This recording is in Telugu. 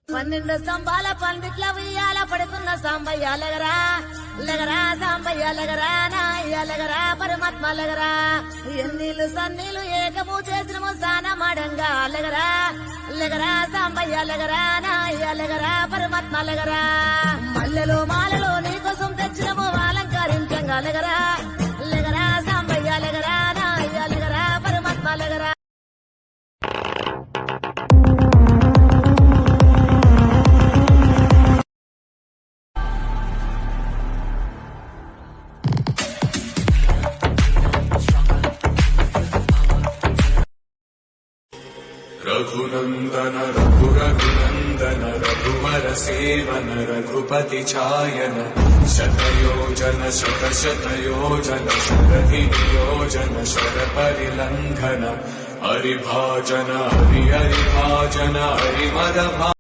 12 స్తంభాల పందిట్ల ఉయ్యాల పడుకున్న సాంబయ్య లగరా లగరా సాంబయ్య లగరా నాయ్య లగరా పరమాత్మ లగరా ఎన్నీళ్ళు సన్నీళ్ళు ఏకము చేసిన స్నానమాడంగా లగరా లగరా సాంబయ్య లగరా నాయ్య లగరా పరమాత్మ లగరా మల్లెలు మాలలో నీకోసం తెచ్చినము అలంకరించంగా లగరా లగరా సాంబయ్య లగరా నాయ్య లగరా పరమాత్మ లగరా रघुनंदन रघुरघुनंदन रघुवर सेवन रघुपति छायन शतयोजन शतशतयोजन शरधियोजन शरपरिलंघन हरिभाजन हरिहरिभाजन हरिमदभा